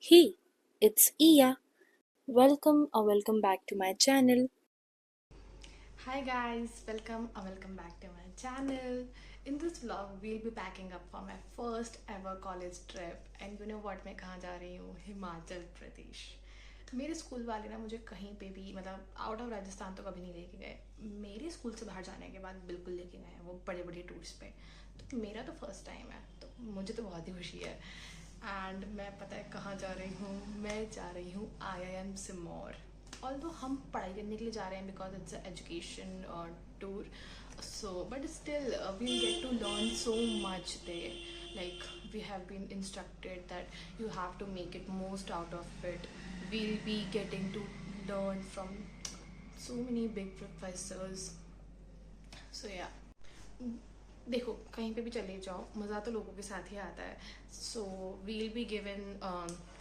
Hey, it's Iya. Welcome back to my channel. Hi guys, welcome back to my channel. In this vlog, we'll be packing up for my first ever college trip. And you know what, मैं कहाँ जा रही हूँ? हिमाचल प्रदेश. मेरे school वाले ना मुझे कहीं पे भी मतलब आउट ऑफ राजस्थान तो कभी नहीं लेके गए. मेरे स्कूल से बाहर जाने के बाद बिल्कुल लेके गए हैं वो बड़े बड़े टूर्स पे. तो मेरा तो फर्स्ट टाइम है, तो मुझे तो बहुत ही खुशी है. एंड मैं पता है कहाँ जा रही हूँ. मैं जा रही हूँ IIM सिमोर. ऑल्दो हम पढ़ाई करने के लिए जा रहे हैं because it's education tour. So but still we get to learn so much there. Like we have been instructed that you have to make it most out of it. We'll be getting to learn from so many big professors. So yeah, देखो कहीं पे भी चले जाओ मज़ा तो लोगों के साथ ही आता है. So will be given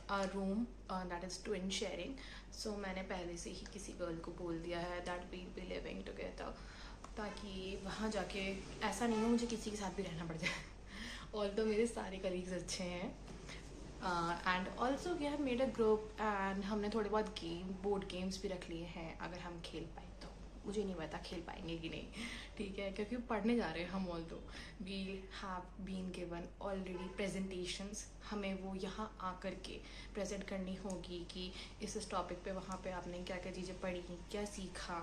a room that is twin sharing. So मैंने पहले से ही किसी गर्ल को बोल दिया है that we'll be living together, ताकि वहाँ जाके ऐसा नहीं हो मुझे किसी के साथ भी रहना पड़ जाए. ऑल तो मेरे सारे कलीग्स अच्छे हैं. And also we have made a group and हमने थोड़े बहुत बोर्ड गेम्स भी रख लिए हैं अगर हम खेल पाए तो. मुझे नहीं पता खेल पाएंगे कि नहीं, ठीक है, क्योंकि पढ़ने जा रहे हैं हम. Although we have been given already presentations. हमें वो यहाँ आकर के प्रेजेंट करनी होगी कि इस टॉपिक पे वहाँ पे आपने क्या क्या चीज़ें पढ़ी, क्या सीखा,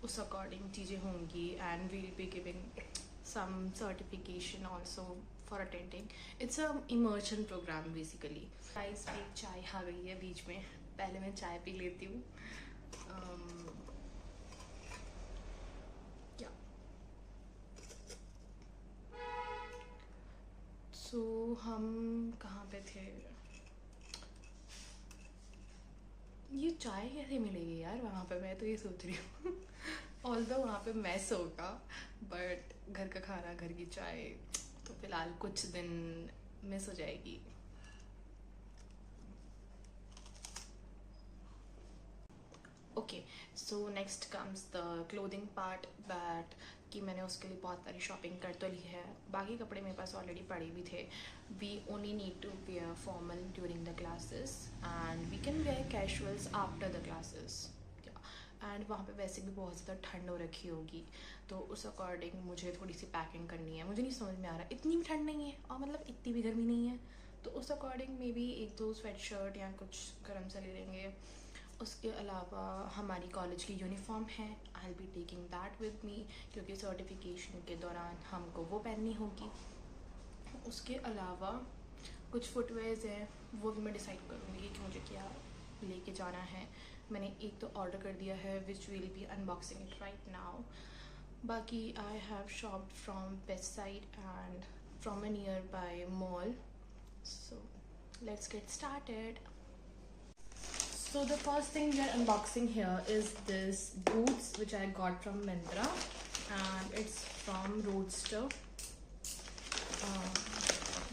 उस अकॉर्डिंग चीज़ें होंगी. And we'll be giving some certification also for attending. It's a immersion program basically. Guys एक चाय आ गई है बीच में, पहले मैं चाय पी लेती हूँ. क्या सो हम कहाँ पे थे? ये चाय कैसे मिलेगी यार वहाँ पे, मैं तो ये सोच रही हूँ. ऑल दो वहाँ पे मैस होगा बट घर का खाना घर की चाय तो फिलहाल कुछ दिन मिस हो जाएगी. Okay, so next comes the clothing part. That कि मैंने उसके लिए बहुत सारी शॉपिंग कर तो ली है. बाकी कपड़े मेरे पास ऑलरेडी पड़े भी थे. We only need to wear formal during the classes and we can wear casuals after the classes. And वहाँ पे वैसे भी बहुत ज़्यादा ठंड हो रखी होगी, तो उस अकॉर्डिंग मुझे थोड़ी सी पैकिंग करनी है. मुझे नहीं समझ में आ रहा, इतनी भी ठंड नहीं है और मतलब इतनी भी गर्मी नहीं है, तो उस अकॉर्डिंग मे बी एक दो स्वेट शर्ट या कुछ गर्म सा ले लेंगे. उसके अलावा हमारी कॉलेज की यूनिफॉर्म है, I will be taking that with me क्योंकि सर्टिफिकेशन के दौरान हमको वो पहननी होगी. उसके अलावा कुछ फुटवेयर्स हैं, वो भी मैं डिसाइड करूँगी कि मुझे क्या लेके जाना है. मैंने एक तो ऑर्डर कर दिया है which will be unboxing it right now. बाकी I have shopped from Westside and from a nearby mall. So let's get started. So the first thing we are unboxing here is this boots which I got from Myntra and it's from Roadster.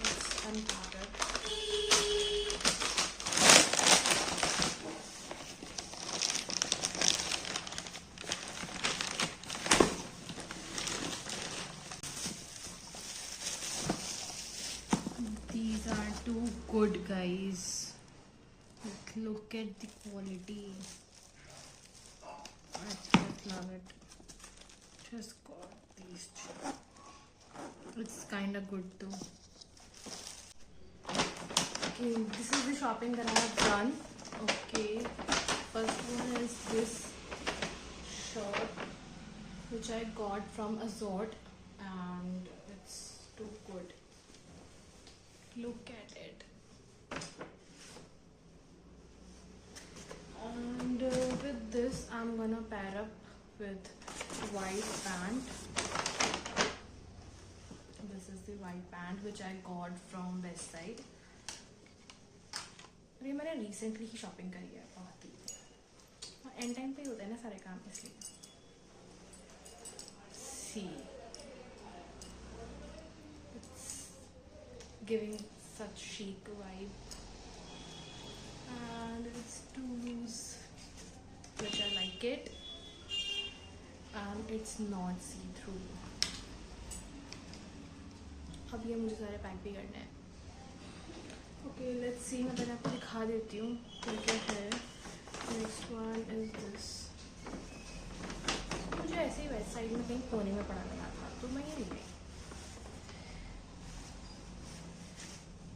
Let's unpack it. These are too good, guys. Like, look at the quality. I just love it. Just got these two. It's kind of good too. Okay, this is the shopping that I have done. Okay, first one is this shirt which I got from Azort and it's too good. Look at it. And with this I'm gonna pair up with white pant. This is the white pant which I got from West Side. ये मैंने recently ही shopping करी है बहुत ही. And time पे ही होता है ना सारे काम, इसलिए. See it's giving such chic vibe and it's too loose which I like it and it's not see through. अब ये मुझे सारे पैक भी करने हैं. ओके लेट्स सी, मैं पहले आपको दिखा दिखा देती हूँ क्या क्या है। Next one is this. मुझे ऐसे ही वेस्ट साइड में कहीं कोने में पड़ा लगा था तो मैं ये ले गई।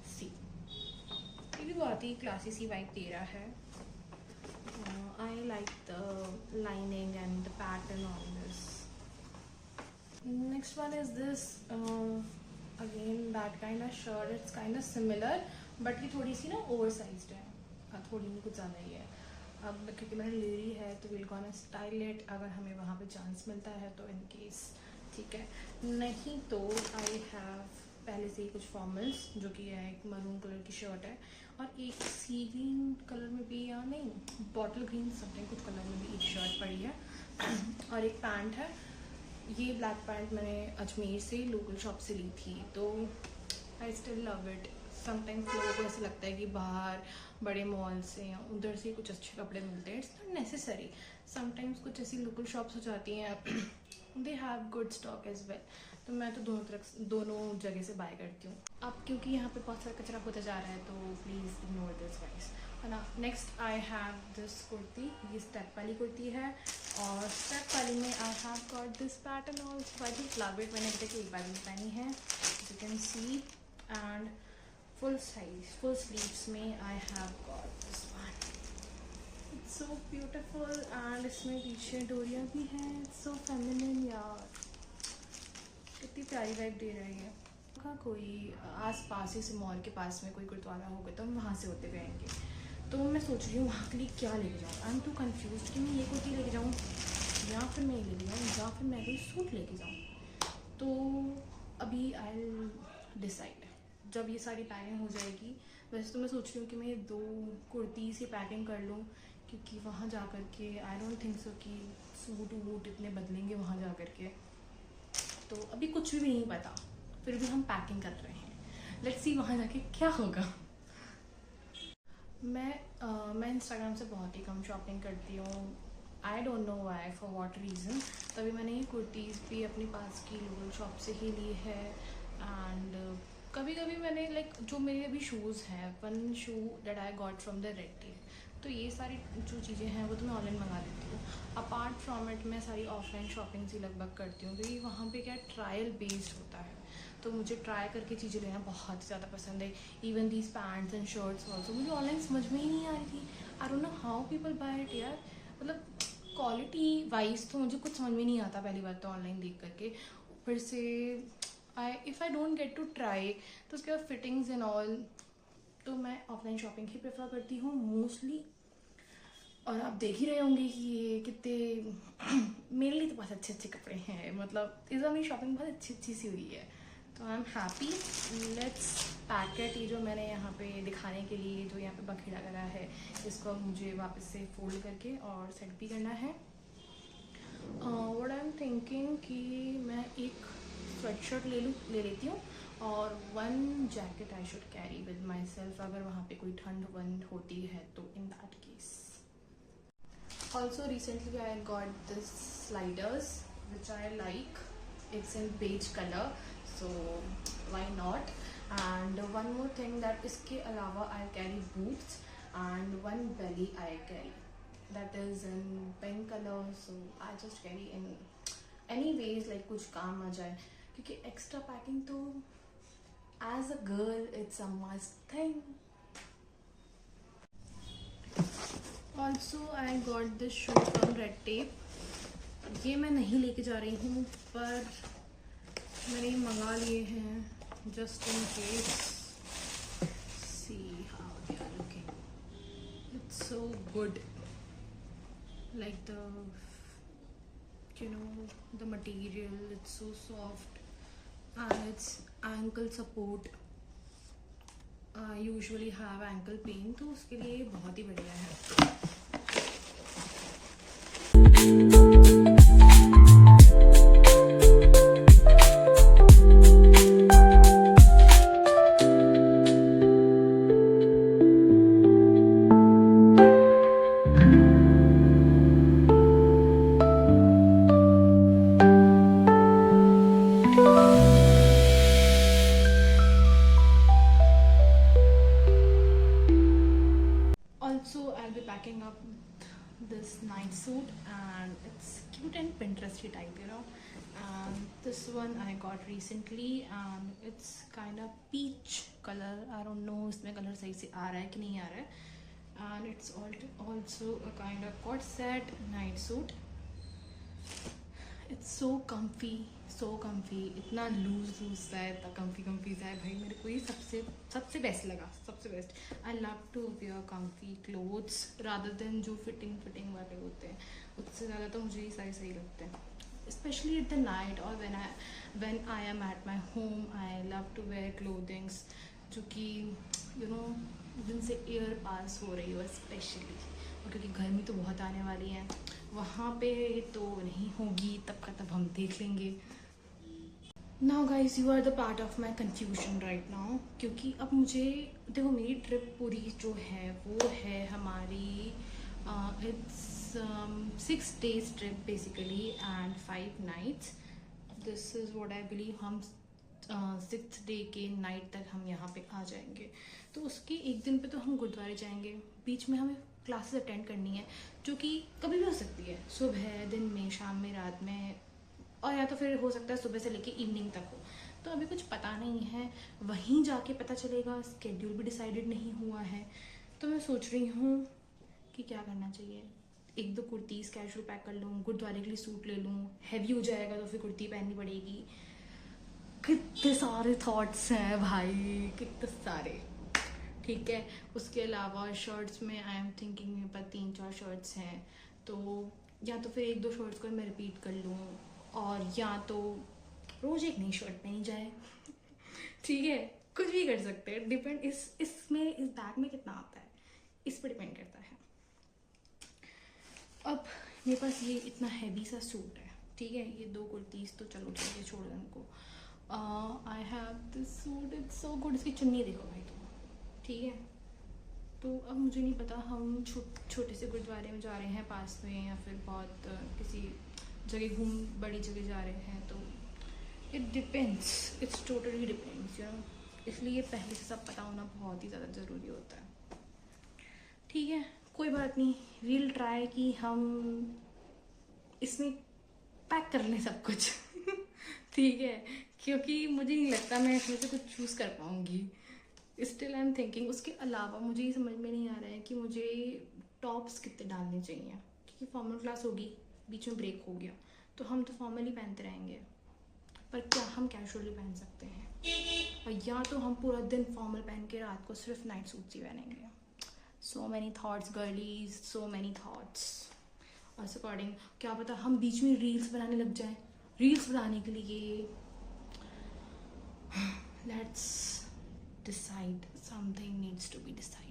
सी ये भी बहुत ही क्लासी सी वाइब दे रहा है। I like the lining and the pattern on this. Next one is this, again that kind of shirt. It's kind of similar but ये थोड़ी सी ना ओवर साइज्ड है, थोड़ी नहीं कुछ ज़्यादा ही है। अब क्योंकि मैंने ले ली है तो विल गोना स्टाइल इट, अगर हमें वहाँ पे चांस मिलता है तो इन केस, ठीक है। नहीं तो आई हैव पहले से ही कुछ फॉर्मल्स, जो कि है एक मरून कलर की शर्ट है और एक सी ग्रीन कलर में भी, या नहीं बॉटल ग्रीन समथिंग कुछ कलर में भी एक शर्ट पड़ी है और एक पैंट है। ये ब्लैक पैंट मैंने अजमेर से लोकल शॉप से ली थी, तो I still love it. Sometimes लोगों को ऐसा लगता है कि बाहर बड़े मॉल से या उधर से कुछ अच्छे कपड़े मिलते हैं, इट्स नॉट नेसेसरी। समटाइम्स कुछ ऐसी लोकल शॉप्स हो जाती हैं, they have good stock as well. तो मैं तो दोनों जगह से बाय करती हूँ। अब क्योंकि यहाँ पे बहुत सारा कचरा होता जा रहा है तो प्लीज़ इग्नोर दिस गाइस, है ना। Next I have this kurti. ये स्टेप वाली कुर्ती है और स्टेप वाली में I have got this pattern also. I think love it. मैंने अभी तक एक बार भी पहनी है, you can see. And full size full sleeves में I have got this one. It's so beautiful and इसमें पीछे डोरियाँ भी हैं। इट्स सो फेमिनिन यार, कितनी प्यारी वाइब दे रही है। का कोई आस पास ही से मॉल के पास में कोई गुरुद्वारा होगा तो हम वहाँ से होते हुए आएंगे, तो मैं सोच रही हूँ वहाँ के लिए क्या लेके जाऊँ। आई एम टू कन्फ्यूज कि मैं ये कुर्ती लेके जाऊँ या फिर मैं ये लेके जाऊँ या फिर मैं कोई सूट लेके जाऊँ। तो अभी आई डिसाइड जब ये सारी पैकिंग हो जाएगी। वैसे तो मैं सोच रही हूँ कि मैं ये 2 कुर्ती से पैकिंग कर लूँ, क्योंकि वहाँ जा कर के आई डोंट थिंक सो कि सूट वूट इतने बदलेंगे वहाँ जा कर के। तो अभी कुछ भी नहीं पता, फिर भी हम पैकिंग कर रहे हैं। लेट्स सी वहाँ जाके क्या होगा। मैं इंस्टाग्राम से बहुत ही कम शॉपिंग करती हूँ। आई don't know why, for what reason. तभी मैंने ये कुर्तीज़ भी अपनी पास की लोकल शॉप से ही ली है। एंड कभी कभी मैंने लाइक जो मेरे अभी शूज़ हैं, one shoe that I got from the red tape, तो ये सारी जो चीज़ें हैं वो तो मैं ऑनलाइन मंगा लेती हूँ। अपार्ट फ्रॉम इट मैं सारी ऑफलाइन शॉपिंग से लगभग करती हूँ, क्योंकि वहाँ पे क्या ट्रायल बेस्ड होता है, तो मुझे ट्राई करके चीज़ें लेना बहुत ज़्यादा पसंद है। Even these pants and shirts also मुझे ऑनलाइन समझ में ही नहीं आ रही थी। I don't know how people buy it यार। मतलब क्वालिटी वाइज तो मुझे कुछ समझ में नहीं आता पहली बार तो ऑनलाइन देख करके। फिर से if I don't get to try तो उसके बाद फिटिंग्स एंड ऑल, तो मैं ऑफलाइन शॉपिंग ही प्रेफर करती हूँ मोस्टली। और आप देख ही रहे होंगे कि ये कितने मेरे लिए तो बहुत अच्छे अच्छे कपड़े हैं। मतलब इस बार मेरी शॉपिंग बहुत अच्छी अच्छी सी हुई है, तो I am happy. Let's packet. ये जो मैंने यहाँ पे दिखाने के लिए जो यहाँ पे बखेड़ा करा है, इसको मुझे वापस से फोल्ड करके और सेट भी करना है। व्हाट आई एम थिंकिंग कि मैं एक स्वेटशर्ट ले लेती हूँ और 1 jacket I should carry with my self, अगर वहाँ पे कोई ठंड वंड होती है तो in that case. Also recently I got this sliders which I like. It's in beige color, so why not? And one more thing that इसके अलावा I carry boots and one belly I carry that is in pink color, so I just carry in anyways like कुछ काम आ जाए, क्योंकि extra packing तो as a girl it's a must thing. Also I got this shoe from red tape. ये मैं नहीं लेके जा रही हूँ, पर मैंने ये मंगा लिए हैं just in case. See how they are looking, it's so good, like the the material, it's so soft and it's ankle support. Usually have ankle pain, तो उसके लिए बहुत ही बढ़िया है। packing up this night suit, and it's cute and Pinteresty type, you know. And this one I got recently, and it's kind of peach color. I don't know इसमें color सही से आ रहा है कि नहीं आ रहा है. And it's also a kind of corset set night suit. It's so comfy, इतना लूज सा है, इतना comfy सा है भाई. मेरे को ये सबसे बेस्ट लगा, सबसे best. I love to wear comfy clothes rather than जो फिटिंग वाले होते हैं. उससे ज़्यादा तो मुझे ये सारे सही लगते हैं, especially at the night or when I am at my home. I love to wear clothings जो कि जिनसे एयर पास हो रही हो स्पेशली, और क्योंकि गर्मी तो बहुत आने वाली है, वहाँ पे तो नहीं होगी, तब का तब हम देख लेंगे. Now guys you are the part of my confusion right now, क्योंकि अब मुझे देखो, मेरी ट्रिप पूरी जो है वो है हमारी it's 6 days trip basically and 5 nights. This is what I believe. हम 6th day के नाइट तक हम यहाँ पे आ जाएंगे. तो उसके एक दिन पे तो हम गुरुद्वारे जाएंगे, बीच में हमें क्लासेस अटेंड करनी है जो कि कभी भी हो सकती है, सुबह, दिन में, शाम में, रात में, और या तो फिर हो सकता है सुबह से लेके इवनिंग तक हो. तो अभी कुछ पता नहीं है, वहीं जाके पता चलेगा. स्केड्यूल भी डिसाइडेड नहीं हुआ है. तो मैं सोच रही हूँ कि क्या करना चाहिए. 1-2 कुर्तीज़ कैजुअल पैक कर लूँ, गुरुद्वारे के लिए सूट ले लूँ, हैवी हो जाएगा तो फिर कुर्ती पहननी पड़ेगी. कितने सारे थॉट्स हैं भाई, कितने सारे. ठीक है. उसके अलावा शर्ट्स में आई एम थिंकिंग मेरे पास 3-4 शर्ट्स हैं, तो या तो फिर 1-2 शर्ट्स को मैं रिपीट कर लूँ, और या तो रोज़ एक नई शर्ट पहनी जाए. ठीक है, कुछ भी कर सकते हैं. डिपेंड इस बैग में कितना आता है इस पर डिपेंड करता है. अब मेरे पास ये इतना हैवी सा सूट है, ठीक है. ये 2 कुर्तीज़ तो चलो ठीक है, छोड़ दो उनको. आई have this suit, it's so good. इसकी चुन्नी देखो भाई तुम, ठीक है. तो अब मुझे नहीं पता हम छोटे से गुरुद्वारे में जा रहे हैं पास में, या फिर बहुत किसी जगह बड़ी जगह जा रहे हैं. तो it depends, it's totally depends, इसलिए पहले से सब पता होना बहुत ही ज़्यादा ज़रूरी होता है. ठीक है, कोई बात नहीं. वील ट्राई कि हम इसमें पैक कर लें सब कुछ. ठीक है, क्योंकि मुझे नहीं लगता मैं इसमें से कुछ चूज़ कर पाऊँगी. Still I am thinking. उसके अलावा मुझे ये समझ में नहीं आ रहा है कि मुझे टॉप्स कितने डालने चाहिए, क्योंकि फॉर्मल क्लास होगी, बीच में ब्रेक हो गया तो हम तो फॉर्मली पहनते रहेंगे. पर क्या हम कैजुअली पहन सकते हैं, और या तो हम पूरा दिन फॉर्मल पहन के रात को सिर्फ नाइट सूट्स ही पहनेंगे. So many thoughts girlies, so many thoughts. और इस अकॉर्डिंग क्या पता हम बीच में रील्स बनाने लग जाएं. रील्स बनाने के लिए let's decide, something needs to be decided.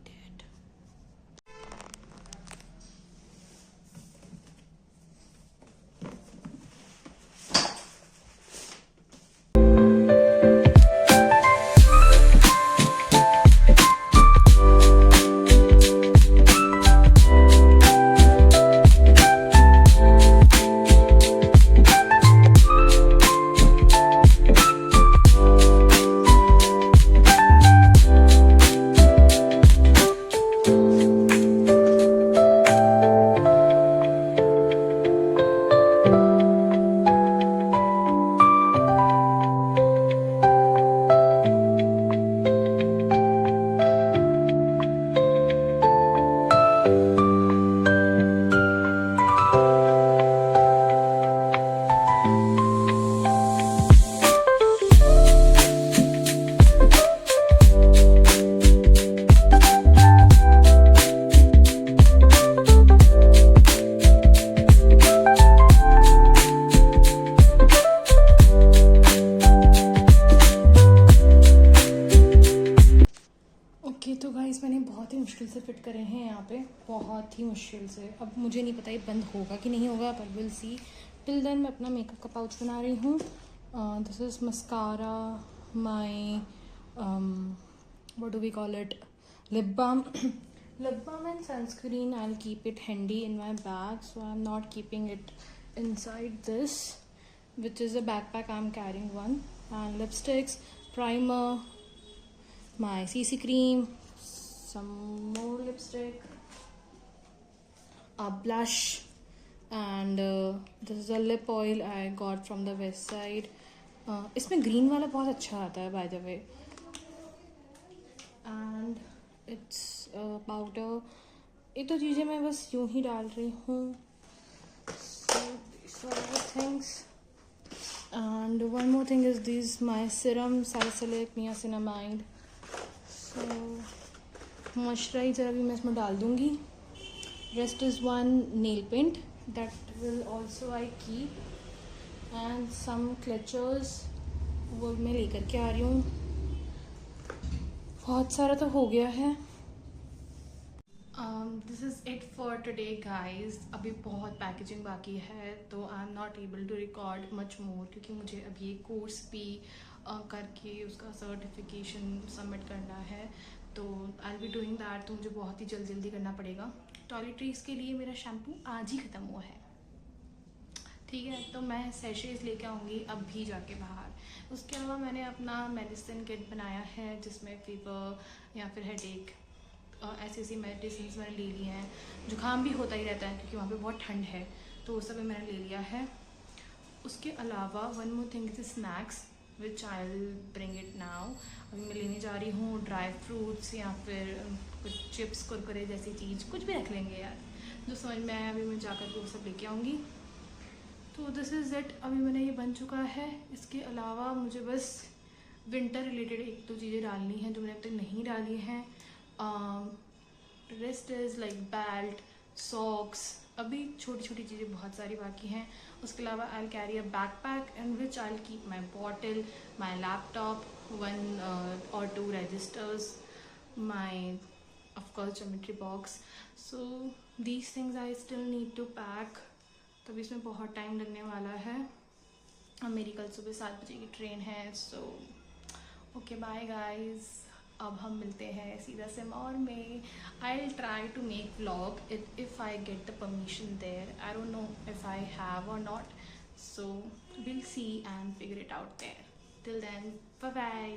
तो गाइस मैंने बहुत ही मुश्किल से फिट करे हैं यहाँ पे, बहुत ही मुश्किल से. अब मुझे नहीं पता ये बंद होगा कि नहीं होगा, पर विल सी. टिल देन मैं अपना मेकअप का पाउच बना रही हूँ. This is mascara, my what do we call it, lip balm. Lip balm and sunscreen, I'll keep it handy in my bag, so I'm not keeping it inside this, which is a backpack I'm carrying one. And lipsticks, primer, my CC cream, some more lipstick, a blush, and this is a lip oil I got from the west side. इसमें green वाला बहुत अच्छा आता है, by the way. And it's powder. ये तो चीज़ें मैं बस यूं ही डाल रही हूँ. So things. And one more thing is this, my serum salicylic niacinamide. So moisturizer अभी मैं इसमें डाल दूँगी. Rest is one nail paint that will also I keep, and some clutches वो मैं लेकर के आ रही हूँ. बहुत सारा तो हो गया है. This is it for today guys. अभी बहुत पैकेजिंग बाकी है, तो I am not able to record much more, क्योंकि मुझे अभी एक कोर्स भी करके उसका सर्टिफिकेशन सबमिट करना है. तो I will be doing that. तो मुझे बहुत ही जल्दी करना पड़ेगा. टॉयलेटरीज के लिए मेरा शैम्पू आज ही ख़त्म हुआ है, ठीक है. तो मैं सैशेज लेके आऊँगी अब भी जाके बाहर. उसके अलावा मैंने अपना मेडिसिन किट बनाया है, जिसमें फीवर या फिर हेडेक ऐसी ऐसी मेडिसिन मैंने ले ली हैं. जुकाम भी होता ही रहता है क्योंकि वहाँ पे बहुत ठंड है, तो वो सब भी मैंने ले लिया है. उसके अलावा one more thing is snacks which I will bring it now. अभी मैं लेने जा रही हूँ ड्राई फ्रूट्स या फिर कुछ चिप्स कुरकुरे जैसी चीज़, कुछ भी रख लेंगे यार जो समझ में आए. अभी मैं जाकर के वो सब लेके आऊँगी. तो दिस इज़ इट. अभी मैंने ये बन चुका है. इसके अलावा मुझे बस विंटर रिलेटेड एक दो चीज़ें डालनी हैं जो मैंने अब तक नहीं डाली हैं. Rest is like belt, socks. अभी छोटी छोटी चीज़ें बहुत सारी बाकी हैं. उसके अलावा I will carry a backpack in which I will keep my bottle, my laptop, one और two registers, my of course geometry box. So these things I still need to pack. तभी इसमें बहुत टाइम लगने वाला है. अब मेरी कल सुबह 7 बजे की ट्रेन है. So okay bye guys. अब हम मिलते हैं सीधा सिमौर में. I will try to make vlog if I get the permission there. I don't know if I have or not. So will see and figure it out there. Till then bye bye.